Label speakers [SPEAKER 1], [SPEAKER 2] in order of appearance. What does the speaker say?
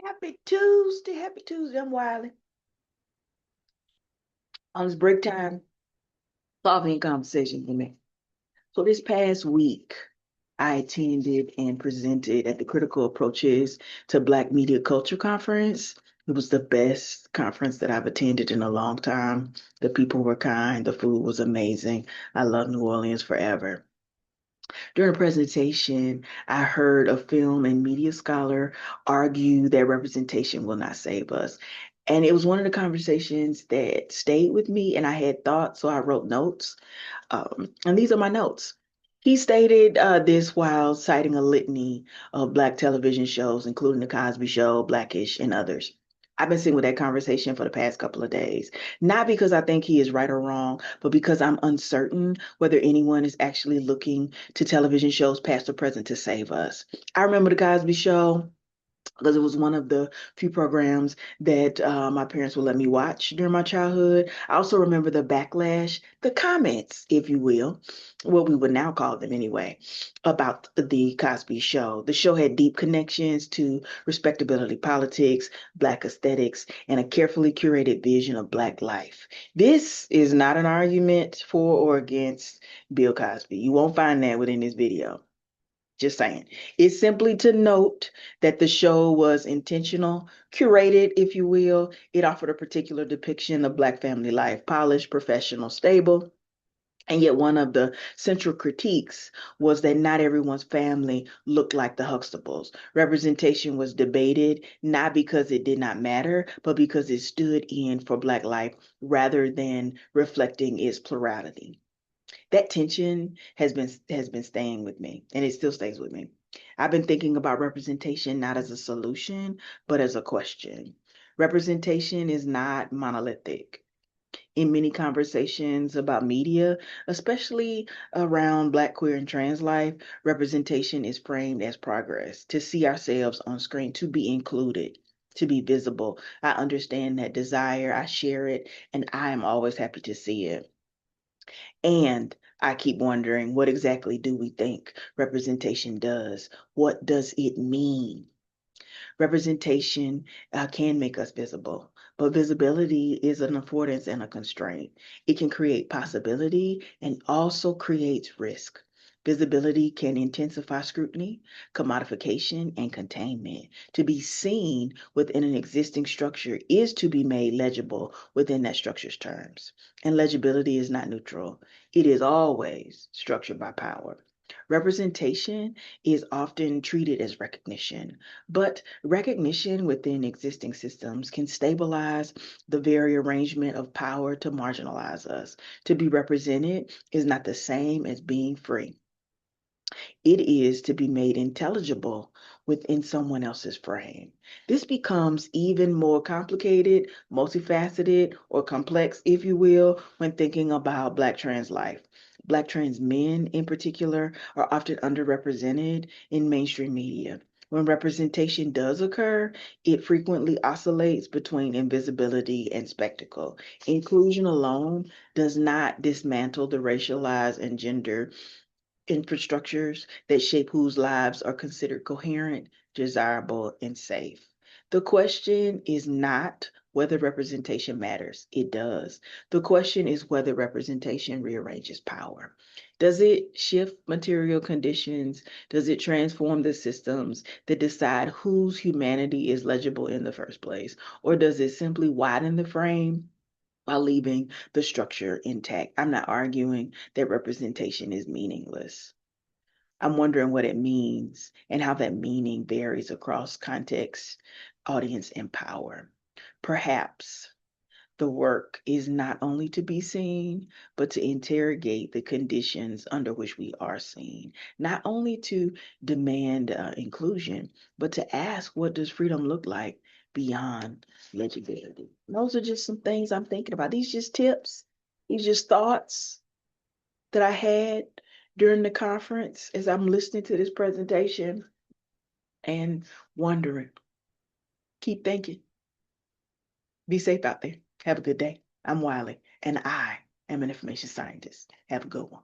[SPEAKER 1] Happy Tuesday. Happy Tuesday. I'm Wiley. On this break time, solving conversation for me. So this past week, I attended and presented at the Critical Approaches to Black Media Culture Conference. It was the best conference that I've attended in a long time. The people were kind. The food was amazing. I love New Orleans forever. During a presentation, I heard a film and media scholar argue that representation will not save us. And it was one of the conversations that stayed with me, and I had thoughts, so I wrote notes. And these are my notes. He stated this while citing a litany of Black television shows, including The Cosby Show, Blackish, and others. I've been sitting with that conversation for the past couple of days, not because I think he is right or wrong, but because I'm uncertain whether anyone is actually looking to television shows, past or present, to save us. I remember The Cosby Show because it was one of the few programs that my parents would let me watch during my childhood. I also remember the backlash, the comments, if you will, what we would now call them anyway, about the Cosby Show. The show had deep connections to respectability politics, Black aesthetics, and a carefully curated vision of Black life. This is not an argument for or against Bill Cosby. You won't find that within this video. Just saying. It's simply to note that the show was intentional, curated, if you will. It offered a particular depiction of Black family life, polished, professional, stable. And yet, one of the central critiques was that not everyone's family looked like the Huxtables. Representation was debated not because it did not matter, but because it stood in for Black life rather than reflecting its plurality. That tension has been staying with me, and it still stays with me. I've been thinking about representation not as a solution, but as a question. Representation is not monolithic. In many conversations about media, especially around Black, queer, and trans life, representation is framed as progress, to see ourselves on screen, to be included, to be visible. I understand that desire, I share it, and I am always happy to see it. And I keep wondering, what exactly do we think representation does? What does it mean? Representation can make us visible, but visibility is an affordance and a constraint. It can create possibility and also creates risk. Visibility can intensify scrutiny, commodification, and containment. To be seen within an existing structure is to be made legible within that structure's terms. And legibility is not neutral, it is always structured by power. Representation is often treated as recognition, but recognition within existing systems can stabilize the very arrangement of power to marginalize us. To be represented is not the same as being free. It is to be made intelligible within someone else's frame. This becomes even more complicated, multifaceted, or complex, if you will, when thinking about Black trans life. Black trans men, in particular, are often underrepresented in mainstream media. When representation does occur, it frequently oscillates between invisibility and spectacle. Inclusion alone does not dismantle the racialized and gender infrastructures that shape whose lives are considered coherent, desirable, and safe. The question is not whether representation matters. It does. The question is whether representation rearranges power. Does it shift material conditions? Does it transform the systems that decide whose humanity is legible in the first place? Or does it simply widen the frame while leaving the structure intact? I'm not arguing that representation is meaningless. I'm wondering what it means and how that meaning varies across context, audience, and power. Perhaps the work is not only to be seen, but to interrogate the conditions under which we are seen. Not only to demand inclusion, but to ask, what does freedom look like beyond legibility? Those are just some things I'm thinking about. These just tips, these just thoughts that I had during the conference as I'm listening to this presentation and wondering. Keep thinking. Be safe out there. Have a good day. I'm Wiley, and I am an information scientist. Have a good one.